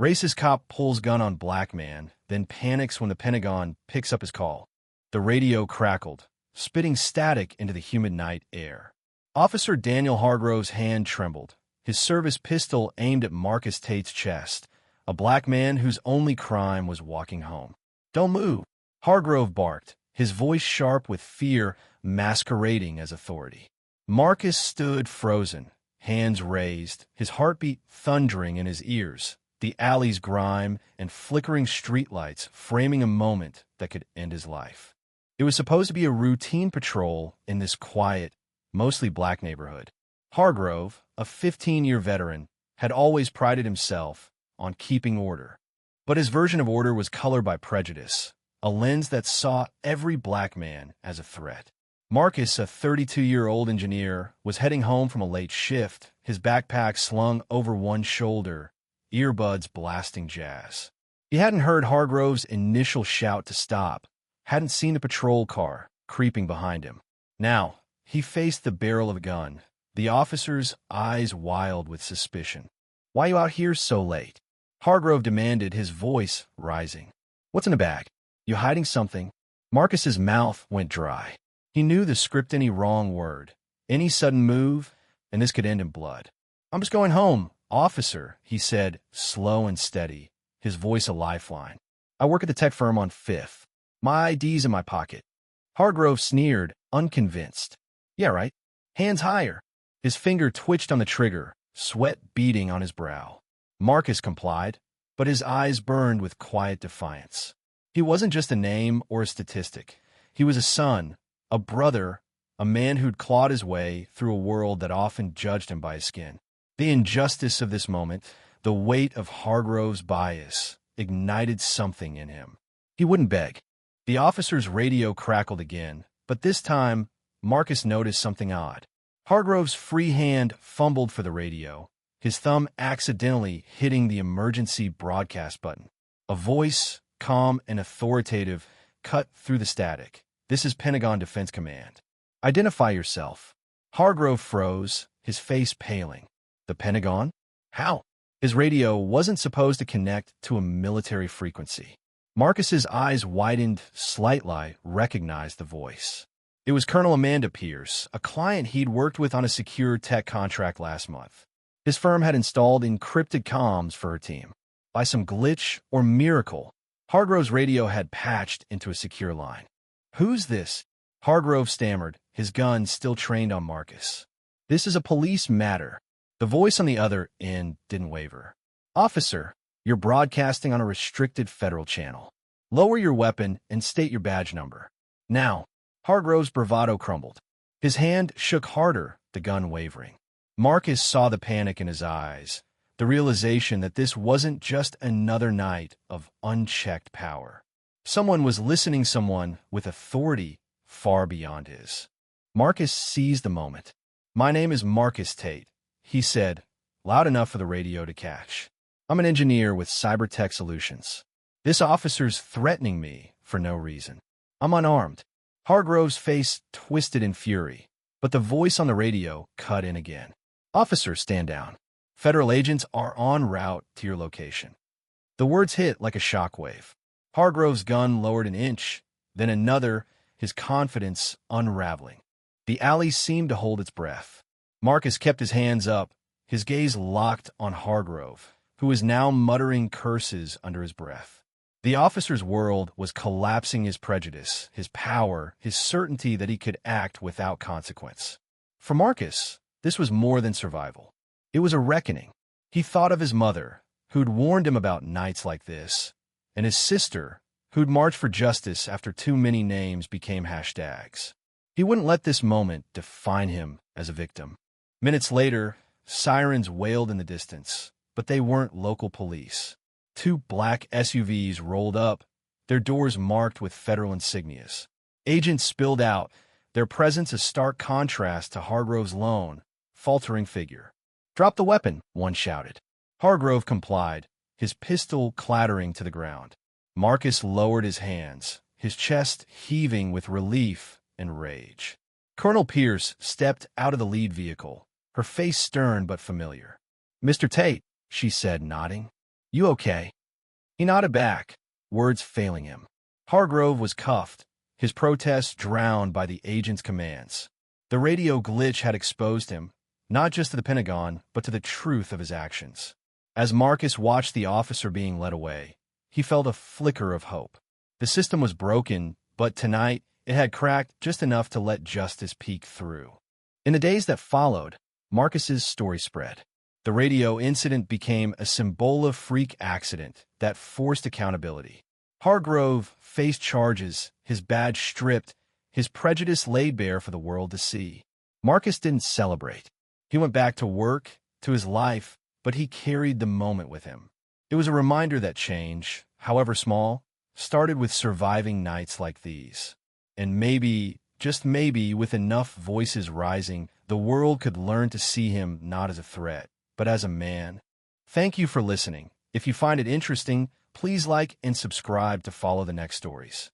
Racist cop pulls gun on black man, then panics when the Pentagon picks up his call. The radio crackled, spitting static into the humid night air. Officer Daniel Hargrove's hand trembled, his service pistol aimed at Marcus Tate's chest, a black man whose only crime was walking home. "Don't move," Hargrove barked, his voice sharp with fear masquerading as authority. Marcus stood frozen, hands raised, his heartbeat thundering in his ears, the alley's grime and flickering streetlights framing a moment that could end his life. It was supposed to be a routine patrol in this quiet, mostly black neighborhood. Hargrove, a 15-year veteran, had always prided himself on keeping order. But his version of order was colored by prejudice, a lens that saw every black man as a threat. Marcus, a 32-year-old engineer, was heading home from a late shift, his backpack slung over one shoulder, earbuds blasting jazz. He hadn't heard Hargrove's initial shout to stop, hadn't seen the patrol car creeping behind him. Now, he faced the barrel of a gun, the officer's eyes wild with suspicion. "Why you out here so late?" Hargrove demanded, his voice rising. "What's in the bag? You hiding something?" Marcus's mouth went dry. He knew the script any wrong word, any sudden move, and this could end in blood. "I'm just going home, officer," he said, slow and steady, his voice a lifeline. "I work at the tech firm on 5th. My ID's in my pocket." Hargrove sneered, unconvinced. "Yeah, right. Hands higher." His finger twitched on the trigger, sweat beading on his brow. Marcus complied, but his eyes burned with quiet defiance. He wasn't just a name or a statistic. He was a son, a brother, a man who'd clawed his way through a world that often judged him by his skin. The injustice of this moment, the weight of Hargrove's bias, ignited something in him. He wouldn't beg. The officer's radio crackled again, but this time, Marcus noticed something odd. Hargrove's free hand fumbled for the radio, his thumb accidentally hitting the emergency broadcast button. A voice, calm and authoritative, cut through the static. "This is Pentagon Defense Command. Identify yourself." Hargrove froze, his face paling. The Pentagon? How? His radio wasn't supposed to connect to a military frequency. Marcus's eyes widened slightly, recognized the voice. It was Colonel Amanda Pierce, a client he'd worked with on a secure tech contract last month. His firm had installed encrypted comms for her team. By some glitch or miracle, Hargrove's radio had patched into a secure line. "Who's this?" Hargrove stammered, his gun still trained on Marcus. "This is a police matter." The voice on the other end didn't waver. "Officer, you're broadcasting on a restricted federal channel. Lower your weapon and state your badge number." Now, Hargrove's bravado crumbled. His hand shook harder, the gun wavering. Marcus saw the panic in his eyes, the realization that this wasn't just another night of unchecked power. Someone was listening, someone with authority far beyond his. Marcus seized the moment. "My name is Marcus Tate," he said, loud enough for the radio to catch. "I'm an engineer with Cyber Tech Solutions. This officer's threatening me for no reason. I'm unarmed." Hargrove's face twisted in fury, but the voice on the radio cut in again. "Officer, stand down. Federal agents are en route to your location." The words hit like a shockwave. Hargrove's gun lowered an inch, then another, his confidence unraveling. The alley seemed to hold its breath. Marcus kept his hands up, his gaze locked on Hargrove, who was now muttering curses under his breath. The officer's world was collapsing, his prejudice, his power, his certainty that he could act without consequence. For Marcus, this was more than survival. It was a reckoning. He thought of his mother, who'd warned him about nights like this, and his sister, who'd marched for justice after too many names became hashtags. He wouldn't let this moment define him as a victim. Minutes later, sirens wailed in the distance, but they weren't local police. 2 black SUVs rolled up, their doors marked with federal insignias. Agents spilled out, their presence a stark contrast to Hargrove's lone, faltering figure. "Drop the weapon," one shouted. Hargrove complied, his pistol clattering to the ground. Marcus lowered his hands, his chest heaving with relief and rage. Colonel Pierce stepped out of the lead vehicle, her face stern but familiar. "Mr. Tate," she said, nodding. You okay? He nodded back, words failing him. Hargrove was cuffed, his protests drowned by the agent's commands. The radio glitch had exposed him, not just to the Pentagon, but to the truth of his actions. As Marcus watched the officer being led away, he felt a flicker of hope. The system was broken, but tonight it had cracked just enough to let justice peek through. In the days that followed, Marcus's story spread. The radio incident became a symbol of freak accident that forced accountability. Hargrove faced charges, his badge stripped, his prejudice laid bare for the world to see. Marcus didn't celebrate. He went back to work, to his life, but he carried the moment with him. It was a reminder that change, however small, started with surviving nights like these. And maybe, just maybe, with enough voices rising, the world could learn to see him not as a threat, but as a man. Thank you for listening. If you find it interesting, please like and subscribe to follow the next stories.